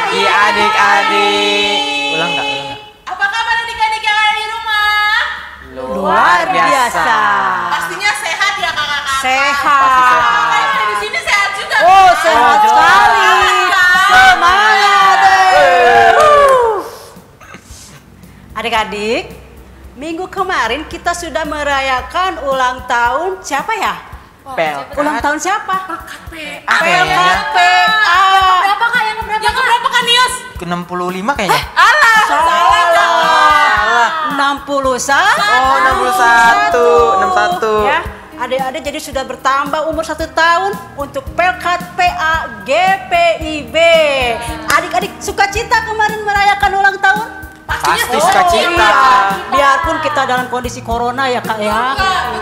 pagi adik-adik. Ulang nggak? Apa kabar adik-adik yang ada di rumah? Luar biasa. Pastinya sehat ya kakak-kakak. Sehat. Kakak di sini sehat juga. Oh, sehat sekali. Semangat. Adik-adik, minggu kemarin kita sudah merayakan ulang tahun siapa ya? Ulang tahun siapa? PLKPA. Berapa kak? Yang keberapa kak Nius? Ke-65 kayaknya. Salah. 61. Oh, 61. Ya, adik-adik jadi sudah bertambah umur 1 tahun untuk PLKPA GPIB. Adik-adik sukacita kemarin merayakan ulang tahun? Pasti sukacita. Biarpun kita dalam kondisi corona ya kak ya.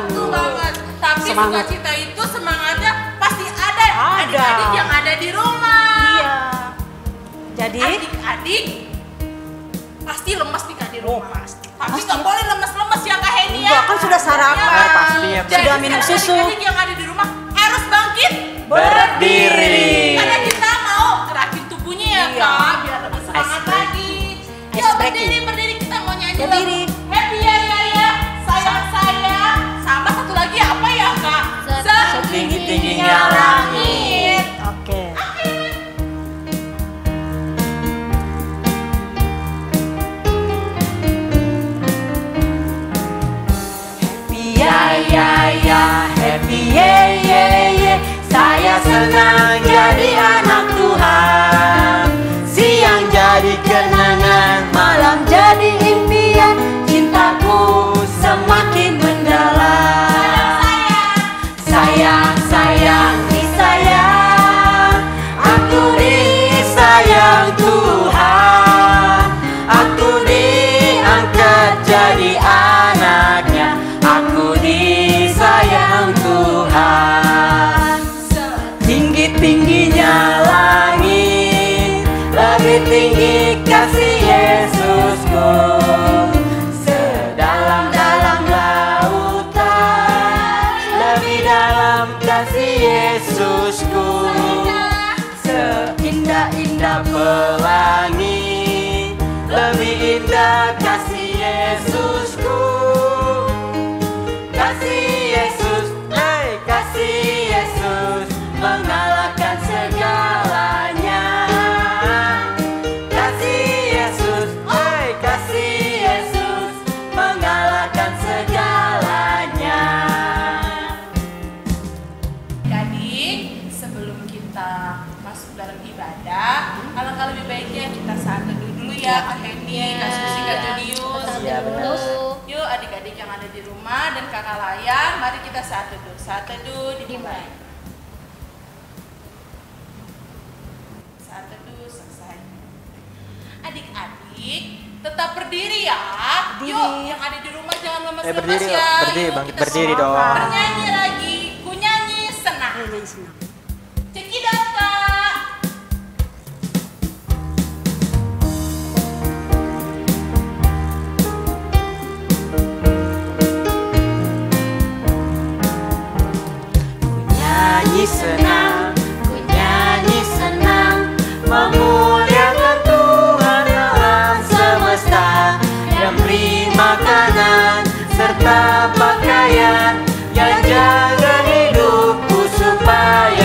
Betul banget. Tapi Semangat. sukacita itu semangatnya pasti ada. Ada. Adik-adik yang ada di rumah. Iya. Jadi Adik-adik pasti lemes nih kak di rumah. pasti. Tapi nggak boleh lemes-lemes ya kak Heni ya. Enggak, kan sudah sarapan. Benar, pasti ya. Sudah Jadi minum sekarang susu. Adik-adik yang ada di rumah harus bangkit Berdiri. Karena kita mau gerakin tubuhnya ya Iya. kak, biar lebih semangat Ice lagi. Ice Yuk breaking. berdiri kita mau nyanyi Berdiri. lagu Happy ya sayang sayang. Sama satu lagi apa ya kak? Setinggi-tingginya langit. Oke. Happy ye. Saya senang jadi anak Tuhan. Siang jadi kenangan, malam jadi impian. Cintaku semakin mendalam. Sayang, disayang. Aku disayang Tuhan. Aku diangkat jadi anaknya. Aku disayang Tuhan. Tinggi-tingginya langit, lebih tinggi kasih Yesusku. Sedalam-dalam lautan, lebih dalam kasih Yesusku. Seindah-indah pelangi, lebih indah kasih Yesusku. Kasih Yesus mengalahkan segalanya. Kasih Yesus mengalahkan segalanya. Adik, sebelum kita masuk dalam ibadah, alangkah lebih baiknya kita saat teduh dulu ya Kak Heni, Kak Susi, Kak Junius. Iya, benar. Yuk adik-adik yang ada di rumah dan kakak layar, mari kita saat teduh. Saat teduh dimulai. Saat teduh selesai. Adik-adik tetap berdiri ya. Berdiri. Yuk yang ada di rumah jangan lemes-lemes Berdiri, ya. berdiri, Yuk, bangkit kita berdiri semua dong. Bernyanyi lagi, ku nyanyi senang. Cekidot Kak. Ku nyanyi senang, memuliakan Tuhan alam semesta, yang beri makanan serta pakaian, yang jaga hidupku supaya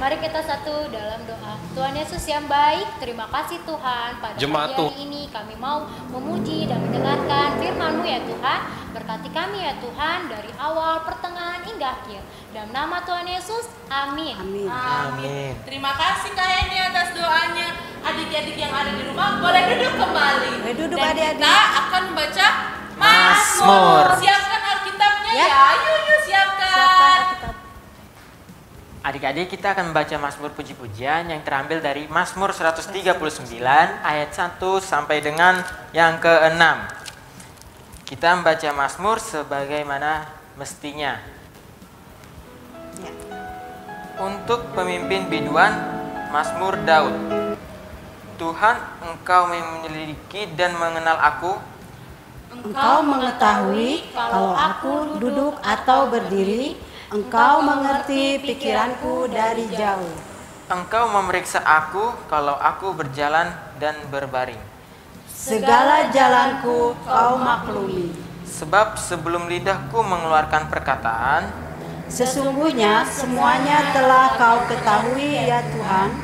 Mari kita satu dalam doa. Tuhan Yesus yang baik, terima kasih Tuhan. Pada Jemaat pagi hari ini kami mau memuji dan mendengarkan firman-Mu ya Tuhan. Berkati kami ya Tuhan dari awal, pertengahan hingga akhir. Dalam nama Tuhan Yesus, amin. Amin. Amin. Terima kasih Kak Heni atas doanya. Adik-adik yang ada di rumah boleh duduk kembali. Boleh duduk, Dan adik-adik. kita akan membaca Mazmur. Siapkan Alkitabnya Ya. ya. Yuk siapkan. Adik-adik, kita akan membaca Mazmur puji-pujian yang terambil dari Mazmur 139 ayat 1 sampai dengan yang ke-6. Kita membaca Mazmur sebagaimana mestinya. Ya. Untuk pemimpin biduan, Mazmur Daud. Tuhan, Engkau menyelidiki dan mengenal aku. Engkau mengetahui kalau aku duduk atau berdiri. Engkau mengerti pikiranku dari jauh. Engkau memeriksa aku kalau aku berjalan dan berbaring. Segala jalanku kau maklumi. Sebab sebelum lidahku mengeluarkan perkataan, Sesungguhnya semuanya telah kau ketahui ya Tuhan.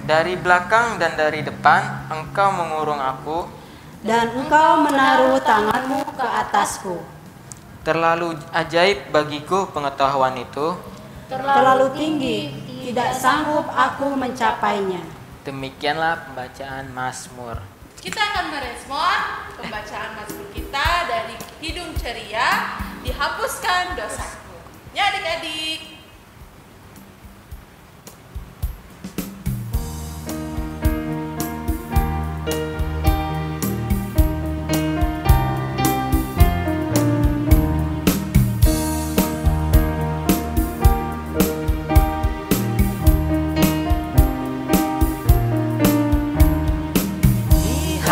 dari belakang dan dari depan Engkau mengurung aku. Dan Engkau menaruh tanganmu ke atasku. Terlalu ajaib bagiku pengetahuan itu. Terlalu tinggi, tidak sanggup aku mencapainya. Demikianlah pembacaan Mazmur. Kita akan merespon pembacaan Mazmur kita dari Hidung Ceria, dihapuskan dosaku. Ya adik-adik.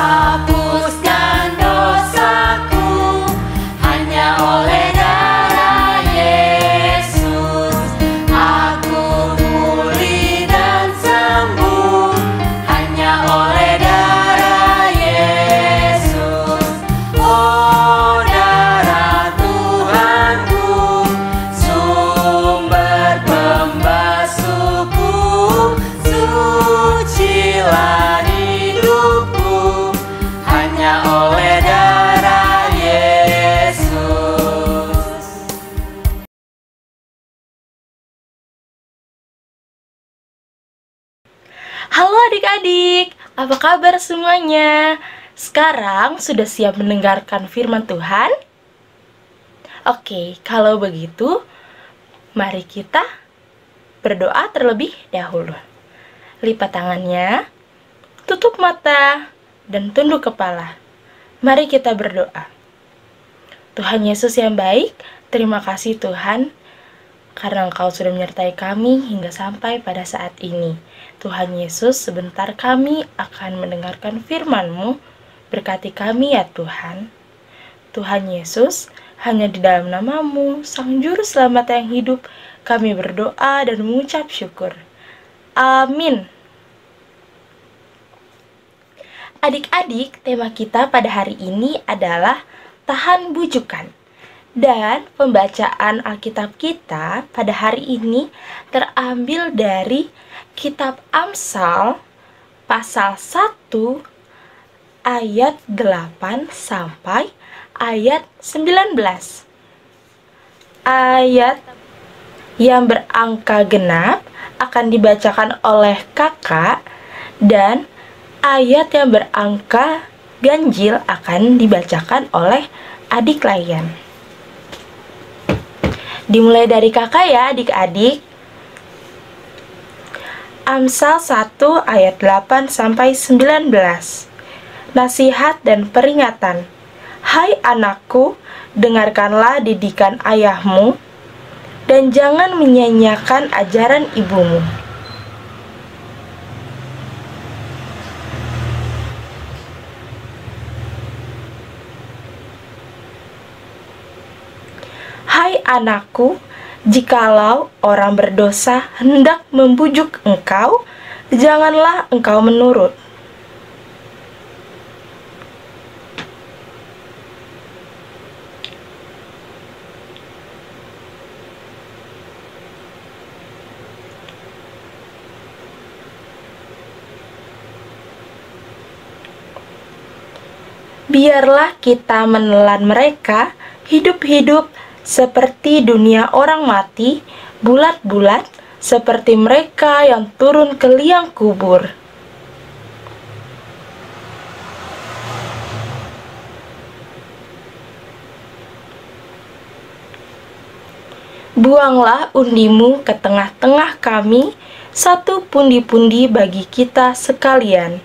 Hapuskan dosaku hanya oleh darah Yesus. Aku pulih dan sembuh hanya oleh darah Yesus. Oh darah Tuhanku, sumber pembasuhku, sucilah hidupku hanya oleh darah Yesus. Halo adik-adik, apa kabar semuanya? Sekarang sudah siap mendengarkan firman Tuhan? Oke, kalau begitu, mari kita berdoa terlebih dahulu. Lipat tangannya, tutup mata, dan tunduk kepala. Mari kita berdoa. Tuhan Yesus yang baik, terima kasih Tuhan, karena Engkau sudah menyertai kami hingga sampai pada saat ini. Tuhan Yesus, sebentar kami akan mendengarkan firman-Mu. Berkati kami ya Tuhan. Tuhan Yesus, hanya di dalam nama-Mu, Sang Juru Selamat yang hidup, kami berdoa dan mengucap syukur. Amin. Adik-adik, tema kita pada hari ini adalah tahan bujukan. Dan pembacaan Alkitab kita pada hari ini terambil dari Kitab Amsal pasal 1 ayat 8 sampai ayat 19. Ayat yang berangka genap akan dibacakan oleh kakak dan ayat yang berangka ganjil akan dibacakan oleh adik layan. Dimulai dari kakak ya adik-adik. Amsal 1 ayat 8 sampai 19. Nasihat dan peringatan. Hai anakku, dengarkanlah didikan ayahmu dan jangan menyanyiakan ajaran ibumu. Hai anakku, jikalau orang berdosa hendak membujuk engkau, janganlah engkau menurut. Biarlah kita menelan mereka hidup-hidup seperti dunia orang mati, bulat-bulat seperti mereka yang turun ke liang kubur. Buanglah undimu ke tengah-tengah kami, satu pundi-pundi bagi kita sekalian.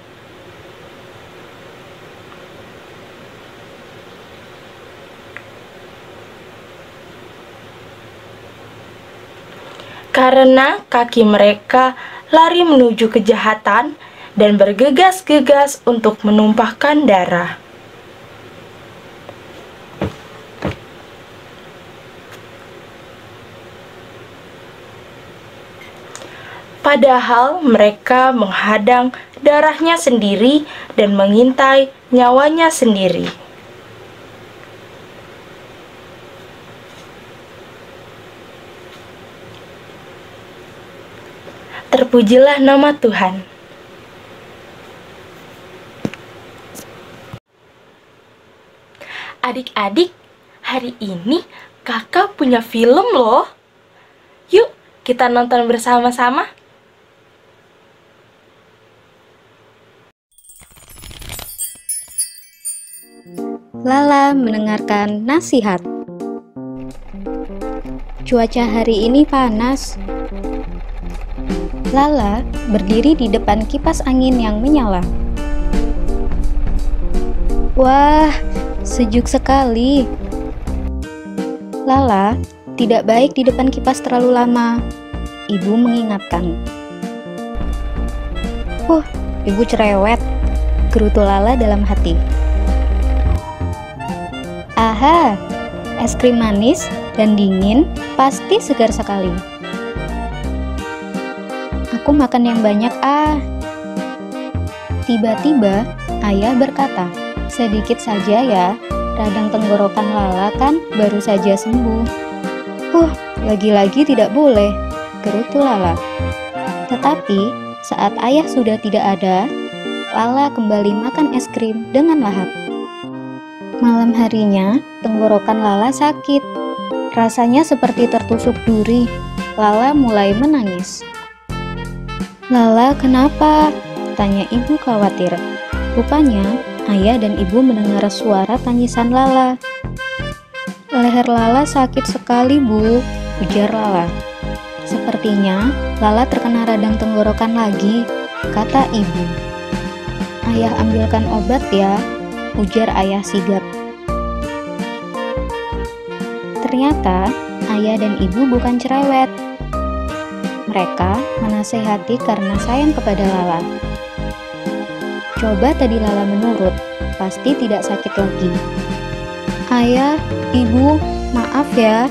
Karena kaki mereka lari menuju kejahatan dan bergegas-gegas untuk menumpahkan darah. Padahal mereka menghadang darahnya sendiri dan mengintai nyawanya sendiri. Terpujilah nama Tuhan. Adik-adik, hari ini kakak punya film loh. Yuk, kita nonton bersama-sama. Lala mendengarkan nasihat. Cuaca hari ini panas. Lala berdiri di depan kipas angin yang menyala. Wah, sejuk sekali. Lala tidak baik di depan kipas terlalu lama. Ibu mengingatkan. Ibu cerewet, gerutu Lala dalam hati. Aha, es krim manis dan dingin pasti segar sekali. Aku makan yang banyak Tiba-tiba ayah berkata, sedikit saja ya, radang tenggorokan Lala kan baru saja sembuh. Lagi-lagi tidak boleh, gerutu Lala. Tetapi saat ayah sudah tidak ada, Lala kembali makan es krim dengan lahap. Malam harinya, tenggorokan Lala sakit. Rasanya seperti tertusuk duri. Lala mulai menangis. Lala, kenapa? Tanya ibu khawatir. Rupanya, ayah dan ibu mendengar suara tangisan Lala. Leher Lala sakit sekali, Bu, ujar Lala. Sepertinya Lala terkena radang tenggorokan lagi, kata ibu. Ayah ambilkan obat ya, ujar ayah sigap. Ternyata ayah dan ibu bukan cerewet. Mereka menasehati karena sayang kepada Lala. Coba tadi Lala menurut, pasti tidak sakit lagi. Ayah, ibu, maaf ya.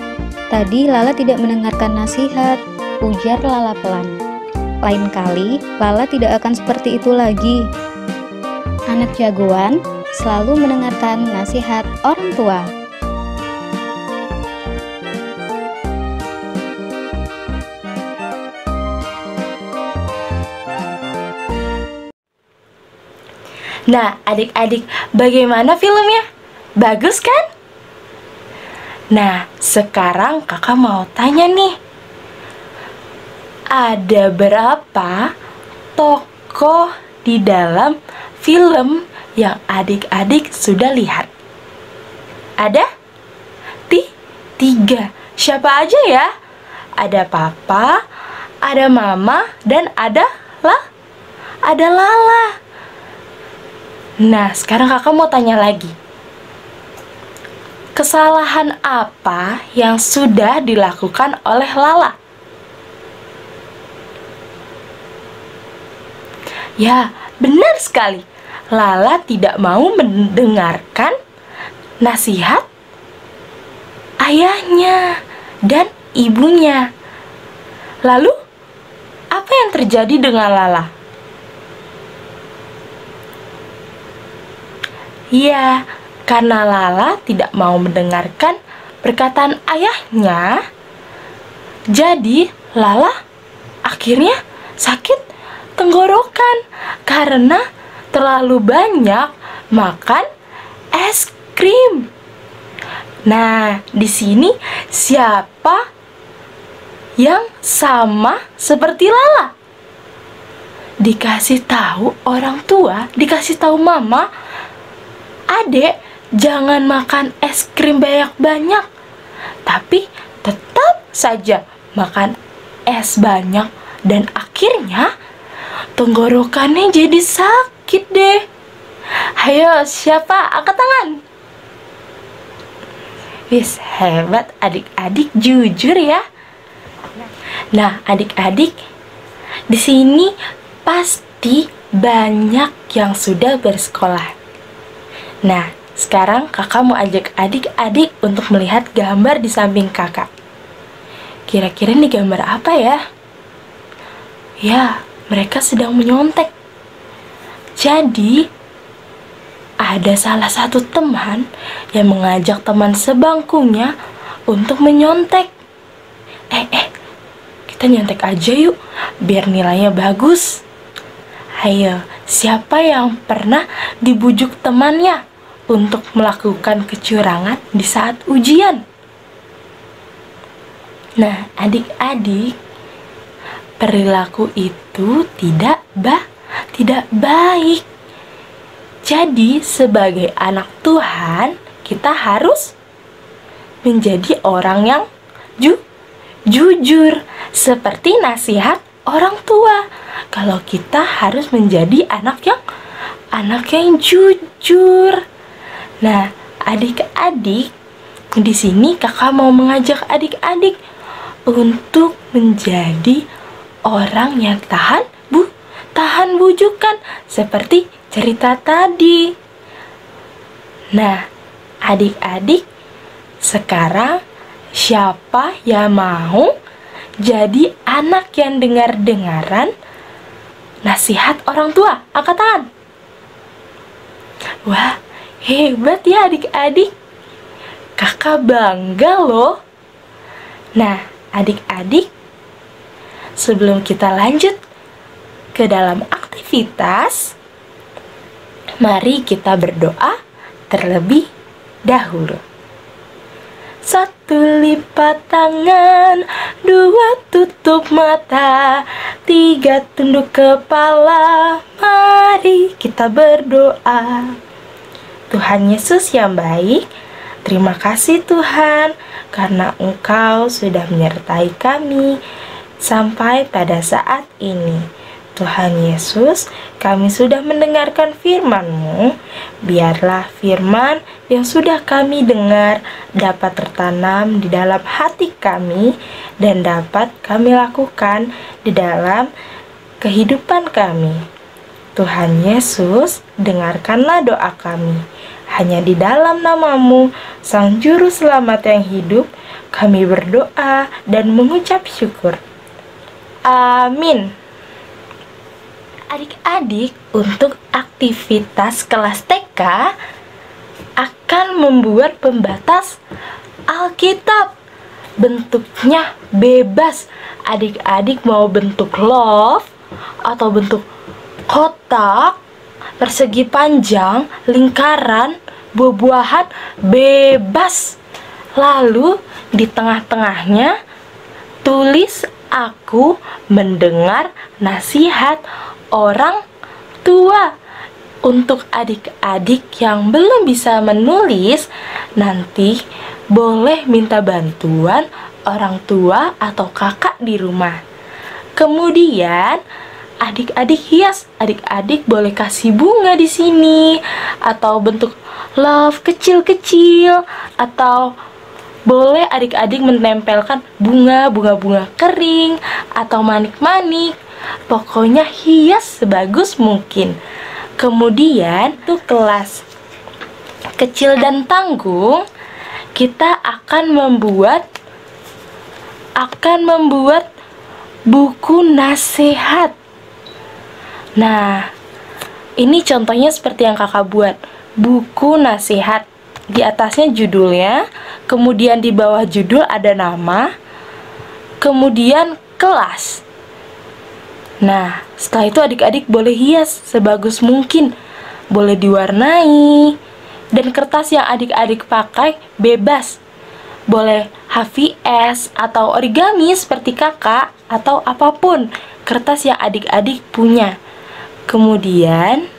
Tadi Lala tidak mendengarkan nasihat, ujar Lala pelan. Lain kali, Lala tidak akan seperti itu lagi. Anak jagoan selalu mendengarkan nasihat orang tua. Nah, adik-adik, bagaimana filmnya? Bagus kan? Nah, sekarang kakak mau tanya nih. Ada berapa tokoh di dalam film yang adik-adik sudah lihat? Ada? Tiga. Siapa aja ya? Ada papa, ada mama, dan ada Lala. Nah, sekarang kakak mau tanya lagi. Kesalahan apa yang sudah dilakukan oleh Lala? Ya, benar sekali. Lala tidak mau mendengarkan nasihat ayahnya dan ibunya. Lalu, apa yang terjadi dengan Lala? Ya, karena Lala tidak mau mendengarkan perkataan ayahnya, jadi Lala akhirnya sakit tenggorokan karena terlalu banyak makan es krim. Nah, di sini siapa yang sama seperti Lala? Dikasih tahu orang tua, dikasih tahu mama, "Adek, jangan makan es krim banyak-banyak." Tapi tetap saja makan es banyak dan akhirnya tenggorokannya jadi sakit deh. Ayo, siapa? Angkat tangan. Wis, hebat adik-adik, jujur ya. Nah, adik-adik, di sini pasti banyak yang sudah bersekolah. Nah, sekarang kakak mau ajak adik-adik untuk melihat gambar di samping kakak. Kira-kira ini gambar apa ya? Ya, mereka sedang menyontek. Jadi, ada salah satu teman yang mengajak teman sebangkunya untuk menyontek. Kita nyontek aja yuk, biar nilainya bagus. Ayo, siapa yang pernah dibujuk temannya untuk melakukan kecurangan di saat ujian? Nah, adik-adik, perilaku itu tidak baik. Jadi, sebagai anak Tuhan, kita harus menjadi orang yang jujur, seperti nasihat orang tua. Kalau kita harus menjadi anak yang jujur. Nah, adik-adik, di sini kakak mau mengajak adik-adik untuk menjadi orang yang tahan bujukan, seperti cerita tadi. Nah, adik-adik, sekarang siapa yang mau jadi anak yang dengar-dengaran nasihat orang tua? Angkat tangan. Wah, hebat ya adik-adik. Kakak bangga loh. Nah, adik-adik, sebelum kita lanjut ke dalam aktivitas, mari kita berdoa terlebih dahulu. 1 lipat tangan, 2 tutup mata, 3 tunduk kepala. Mari kita berdoa. Tuhan Yesus yang baik, terima kasih Tuhan, karena Engkau sudah menyertai kami sampai pada saat ini. Tuhan Yesus, kami sudah mendengarkan firman-Mu. Biarlah firman yang sudah kami dengar dapat tertanam di dalam hati kami dan dapat kami lakukan di dalam kehidupan kami. Tuhan Yesus, dengarkanlah doa kami. Hanya di dalam nama-Mu, Sang Juru Selamat yang hidup, kami berdoa dan mengucap syukur. Amin. Adik-adik, untuk aktivitas kelas TK akan membuat pembatas Alkitab. Bentuknya bebas. Adik-adik mau bentuk love atau bentuk kotak, persegi panjang, lingkaran, buah-buahan, bebas. Lalu di tengah-tengahnya tulis aku mendengar nasihat orang tua. Untuk adik-adik yang belum bisa menulis, nanti boleh minta bantuan orang tua atau kakak di rumah. Kemudian adik-adik hias, adik-adik boleh kasih bunga di sini atau bentuk love kecil-kecil, atau boleh adik-adik menempelkan bunga kering atau manik-manik. Pokoknya hias sebagus mungkin. Kemudian tuh kelas kecil dan tanggung, kita akan membuat buku nasihat. Nah, ini contohnya seperti yang kakak buat, buku nasihat. Di atasnya judulnya, kemudian di bawah judul ada nama, kemudian kelas. Nah, setelah itu adik-adik boleh hias sebagus mungkin. Boleh diwarnai, Dan kertas yang adik-adik pakai bebas. Boleh HVS atau origami seperti kakak atau apapun kertas yang adik-adik punya. Kemudian,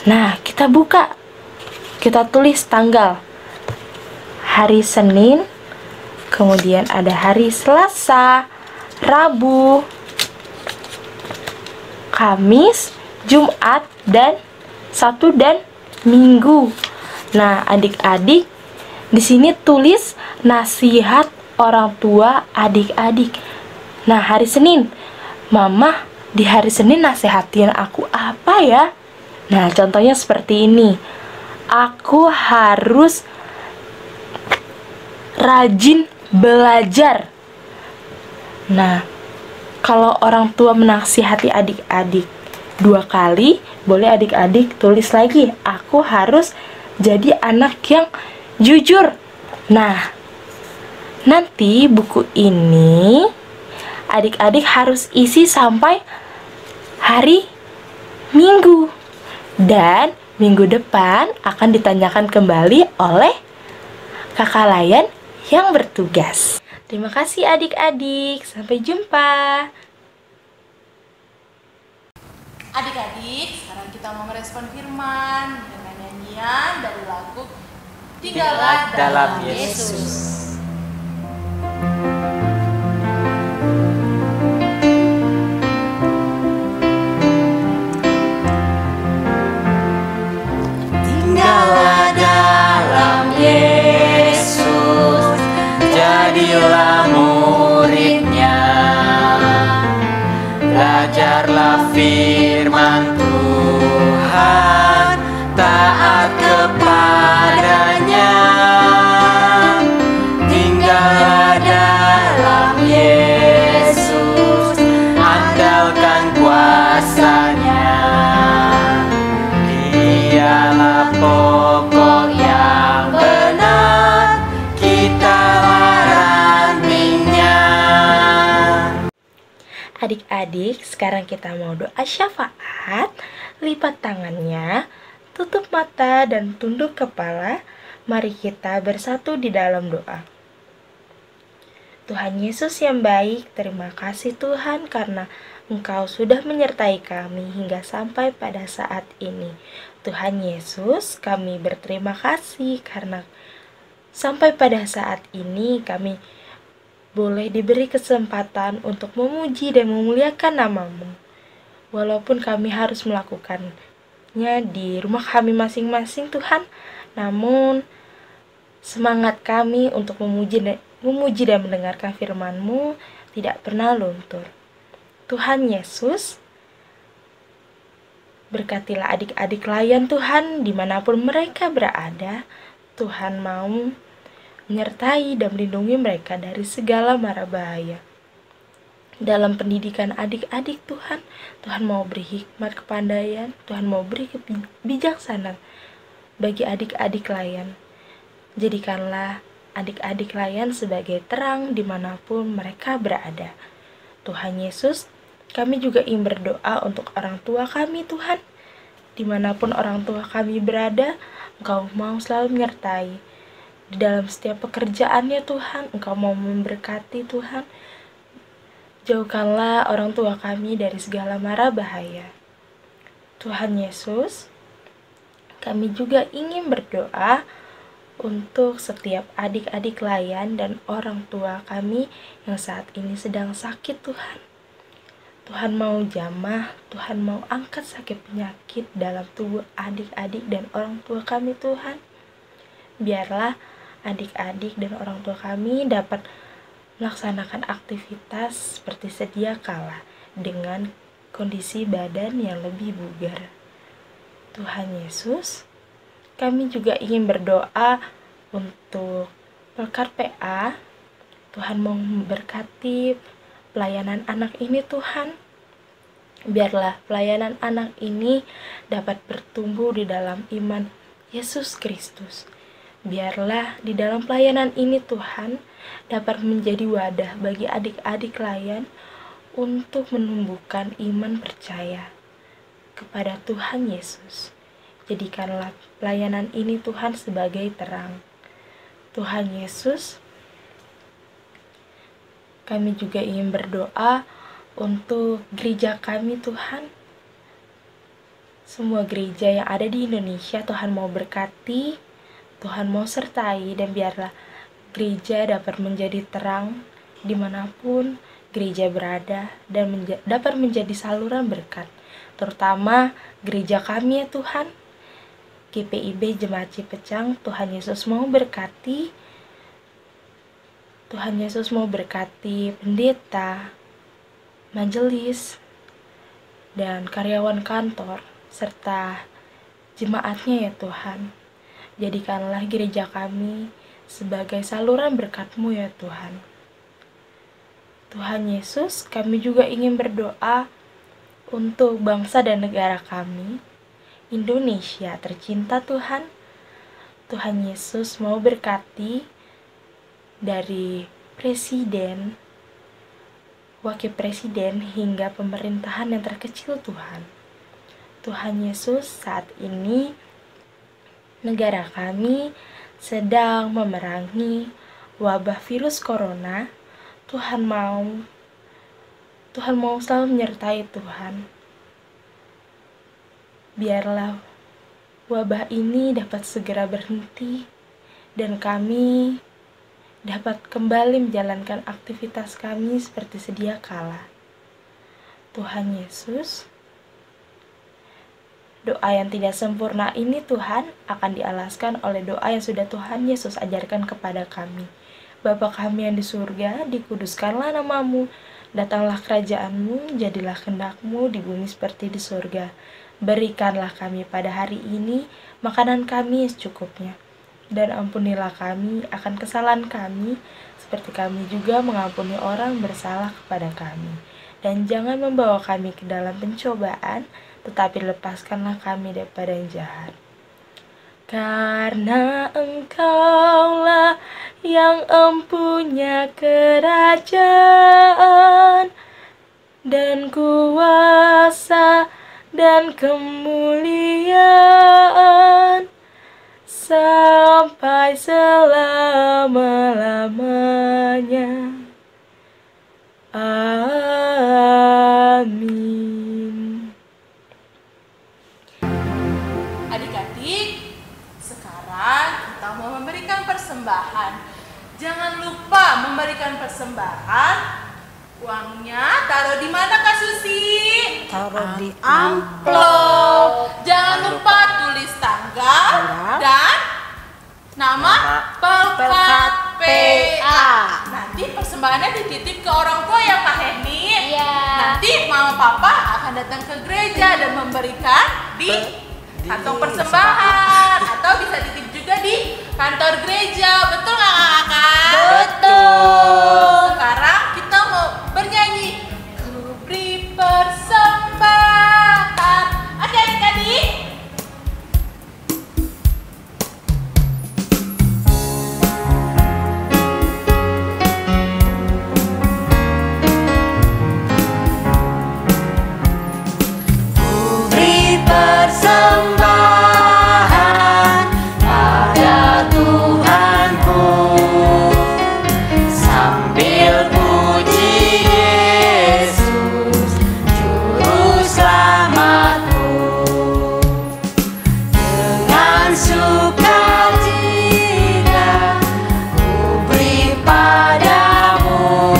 nah kita buka, kita tulis tanggal. Hari Senin, kemudian ada hari Selasa, Rabu, Kamis, Jumat, dan Sabtu dan Minggu. Nah, adik-adik di sini tulis nasihat orang tua adik-adik. Nah, hari Senin, Mama di hari Senin nasihatin aku apa ya? Nah, contohnya seperti ini. Aku harus rajin belajar. Nah, kalau orang tua menasihati adik-adik 2 kali, boleh adik-adik tulis lagi, aku harus jadi anak yang jujur. Nah, nanti buku ini adik-adik harus isi sampai hari Minggu. Dan minggu depan akan ditanyakan kembali oleh kakak Layan yang bertugas. Terima kasih adik-adik, sampai jumpa. Adik-adik, sekarang kita mau merespon firman dengan nyanyian dari lagu Tinggallah dalam Yesus. Tinggallah dalam Yesus, jadilah muridnya, belajarlah firman Tuhan, taat kepadanya. Tinggallah dalam Yesus, andalkan kuasanya. Dialah pokok yang benar, kitalah rantingnya. Adik-adik, sekarang kita mau doa syafaat. Lipat tangannya, tutup mata dan tunduk kepala. Mari kita bersatu di dalam doa. Tuhan Yesus yang baik, terima kasih Tuhan karena Engkau sudah menyertai kami hingga sampai pada saat ini. Tuhan Yesus, kami berterima kasih karena sampai pada saat ini kami boleh diberi kesempatan untuk memuji dan memuliakan nama-Mu. Walaupun kami harus melakukannya di rumah kami masing-masing Tuhan, namun semangat kami untuk memuji dan mendengarkan firman-Mu tidak pernah luntur. Tuhan Yesus, berkatilah adik-adik Layan Tuhan dimanapun mereka berada. Tuhan mau menyertai dan melindungi mereka dari segala mara bahaya. Dalam pendidikan adik-adik Tuhan, Tuhan mau beri hikmat kepandaian, Tuhan mau beri kebijaksanaan bagi adik-adik Layan. Jadikanlah adik-adik Layan sebagai terang dimanapun mereka berada. Tuhan Yesus, kami juga ingin berdoa untuk orang tua kami Tuhan. Dimanapun orang tua kami berada, Engkau mau selalu menyertai. Di dalam setiap pekerjaannya Tuhan, Engkau mau memberkati Tuhan. Jauhkanlah orang tua kami dari segala mara bahaya. Tuhan Yesus, kami juga ingin berdoa untuk setiap adik-adik Layan dan orang tua kami yang saat ini sedang sakit Tuhan. Tuhan mau jamah, Tuhan mau angkat sakit penyakit dalam tubuh adik-adik dan orang tua kami Tuhan. Biarlah adik-adik dan orang tua kami dapat melaksanakan aktivitas seperti sedia kala dengan kondisi badan yang lebih bugar. Tuhan Yesus, kami juga ingin berdoa untuk Pelkat PA. Tuhan mau memberkati pelayanan anak ini Tuhan. Biarlah pelayanan anak ini dapat bertumbuh di dalam iman Yesus Kristus. Biarlah di dalam pelayanan ini Tuhan dapat menjadi wadah bagi adik-adik Layan untuk menumbuhkan iman percaya kepada Tuhan Yesus. Jadikanlah pelayanan ini Tuhan sebagai terang. Tuhan Yesus, kami juga ingin berdoa untuk gereja kami Tuhan. Semua gereja yang ada di Indonesia Tuhan mau berkati, Tuhan mau sertai, dan biarlah gereja dapat menjadi terang dimanapun gereja berada dan dapat menjadi saluran berkat. Terutama gereja kami ya Tuhan, GPIB Jemaat Cipecang. Tuhan Yesus mau berkati, Tuhan Yesus mau berkati pendeta, majelis, dan karyawan kantor, serta jemaatnya ya Tuhan. Jadikanlah gereja kami sebagai saluran berkat-Mu ya Tuhan. Tuhan Yesus, kami juga ingin berdoa untuk bangsa dan negara kami, Indonesia tercinta Tuhan. Tuhan Yesus mau berkati dari presiden, wakil presiden, hingga pemerintahan yang terkecil Tuhan. Tuhan Yesus, saat ini negara kami sedang memerangi wabah virus corona. Tuhan mau selalu menyertai Tuhan. Biarlah wabah ini dapat segera berhenti dan kami dapat kembali menjalankan aktivitas kami seperti sedia kala. Tuhan Yesus, doa yang tidak sempurna ini Tuhan akan dialaskan oleh doa yang sudah Tuhan Yesus ajarkan kepada kami. Bapa kami yang di surga, dikuduskanlah nama-Mu, datanglah kerajaan-Mu, jadilah kehendak-Mu di bumi seperti di surga. Berikanlah kami pada hari ini makanan kami secukupnya, dan ampunilah kami akan kesalahan kami, seperti kami juga mengampuni orang bersalah kepada kami. Dan jangan membawa kami ke dalam pencobaan, tetapi lepaskanlah kami daripada yang jahat. Karena Engkaulah yang empunya kerajaan dan kuasa dan kemuliaan sampai selama-lamanya. Amin. Adik-adik, sekarang kita mau memberikan persembahan. Jangan lupa memberikan persembahan. Uangnya taruh di mana Kak Susi? Taruh di Amplop. Jangan lupa tulis tanggal dan nama Pelkat PA. Nanti persembahannya dititip ke orang tua ya Kak Heni. Iya. Nanti mama papa akan datang ke gereja dan memberikan di kantong persembahan, atau bisa dititip juga di kantor gereja. Betul nggak Kakak? Betul. Sekarang kita mau bernyanyi Ku beri persembahan. Oke adik-adik. Persembahan pada Tuhanku sambil puji Yesus Juru Selamatku, dengan sukacita ku beri padamu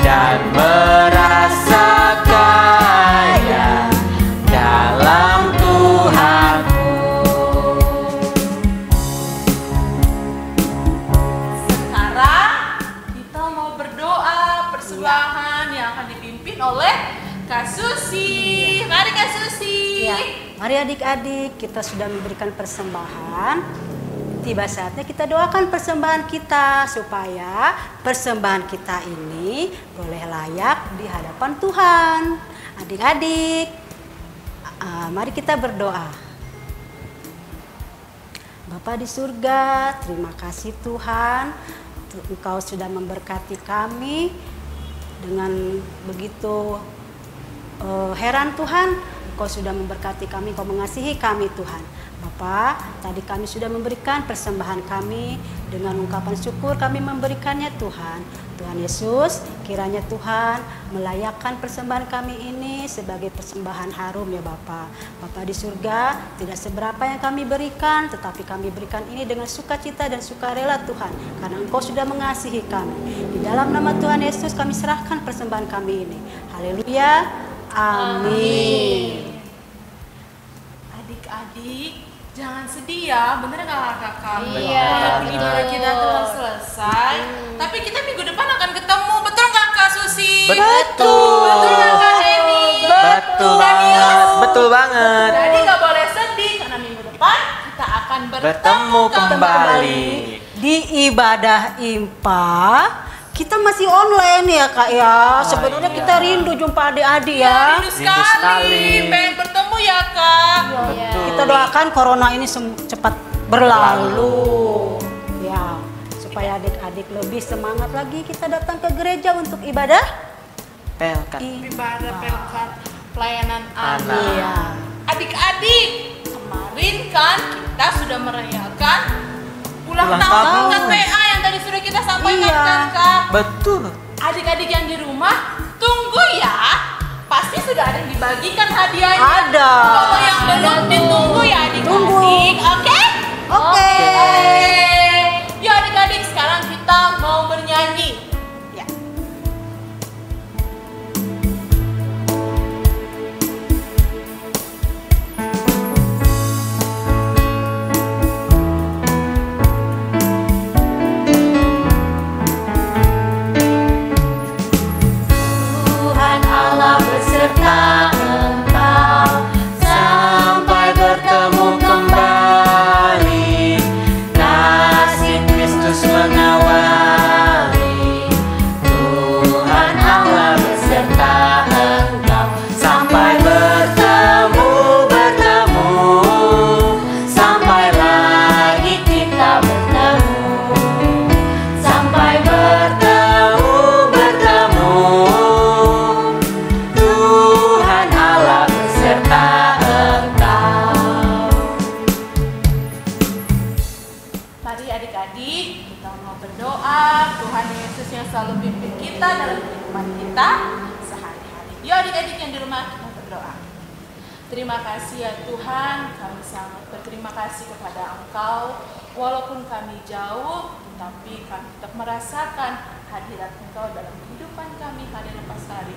dan merasa kaya dalam Tuhanku. Sekarang kita mau berdoa persembahan yang akan dipimpin oleh Kak Susi. Mari Kak Susi. Ya, mari adik-adik, kita sudah memberikan persembahan. Tiba saatnya kita doakan persembahan kita supaya persembahan kita ini boleh layak di hadapan Tuhan. Adik-adik, mari kita berdoa. Bapa di surga, terima kasih Tuhan, Engkau sudah memberkati kami dengan begitu heran Tuhan. Engkau sudah memberkati kami, Engkau mengasihi kami Tuhan. Bapa, tadi kami sudah memberikan persembahan kami, dengan ungkapan syukur kami memberikannya Tuhan. Tuhan Yesus, kiranya Tuhan melayakkan persembahan kami ini sebagai persembahan harum ya Bapa. Bapa di surga, tidak seberapa yang kami berikan, tetapi kami berikan ini dengan sukacita dan sukarela Tuhan, karena Engkau sudah mengasihi kami. Di dalam nama Tuhan Yesus kami serahkan persembahan kami ini. Haleluya. Amin. Adik-adik, jangan sedih ya, bener nggak kakak? Iya, Walaupun ibadah kita telah selesai, tapi kita minggu depan akan ketemu, betul nggak Kak Susi? Betul. Betul nggak Kak Eni? Betul banget. Betul banget. Jadi nggak boleh sedih karena minggu depan kita akan Bertemu kembali. Di ibadah IMPA kita masih online ya Kak ya. Sebenarnya iya. kita rindu jumpa adik-adik ya. Rindu Rindu sekali. sekali, pengen bertemu ya Kak. Betul. Kita doakan corona ini cepat berlalu. Ya, supaya adik-adik lebih semangat lagi kita datang ke gereja untuk ibadah. Pelkat. Ibadah pelkat pelayanan Anak. anak. Iya. Adik-adik, kemarin kan kita sudah merayakan ulang Ulang tahun tahun. KPA yang tadi sudah kita sampaikan Iya. kan Kak. Betul. Adik-adik yang di rumah, tunggu ya. Pasti sudah ada yang dibagikan hadiahnya. Ada. Kalau yang belum ditunggu ya adik-adik, oke? Oke. Yuk adik-adik, sekarang kita mau bernyanyi. Ya. Tuhan Allah beserta engkau sampai bertemu kembali. Kasih Kristus mengawali. Tuhan Allah beserta engkau sampai bertemu, sampai lagi kita bertemu, sampai bertemu. Tuhan Allah beserta engkau. Mari adik-adik, kita mau berdoa. Tuhan Yesus yang selalu pimpin kita dalam kehidupan kita sehari-hari. Yuk adik-adik yang di rumah, kita berdoa. Terima kasih ya Tuhan, kami sangat berterima kasih kepada Engkau. Walaupun kami jauh, tetapi kami tetap merasakan hadirat Engkau dalam kehidupan kami hari lepas hari.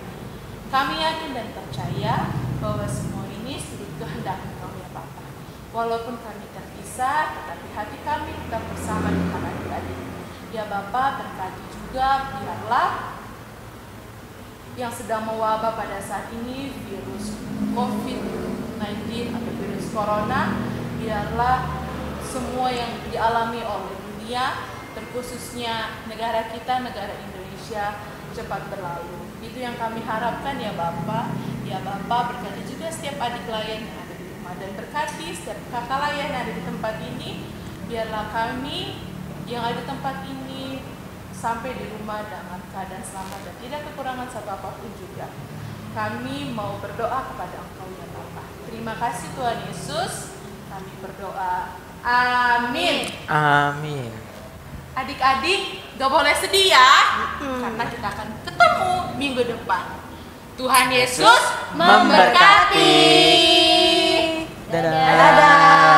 Kami yakin dan percaya bahwa semua ini sudut kehendak Engkau ya Bapa. Walaupun kami terpisah, tetapi hati kami tetap bersama dengan adik-adik. Ya Bapa, berkati juga biarlah yang sedang mewabah pada saat ini, virus COVID-19 atau virus Corona, biarlah semua yang dialami oleh dunia, terkhususnya negara kita, negara Indonesia, cepat berlalu. Itu yang kami harapkan ya Bapak. Ya Bapak, berkati juga setiap adik layan yang ada di rumah, dan berkati setiap kakak layan yang ada di tempat ini. Biarlah kami yang ada di tempat ini sampai di rumah dengan keadaan selamat dan tidak kekurangan satu apapun juga. Kami mau berdoa kepada Engkau ya Bapa. Terima kasih Tuhan Yesus. Kami berdoa. Amin. Amin. Adik-adik, gak boleh sedih ya, karena kita akan ketemu minggu depan. Tuhan Yesus memberkati. Dadah. Dadah.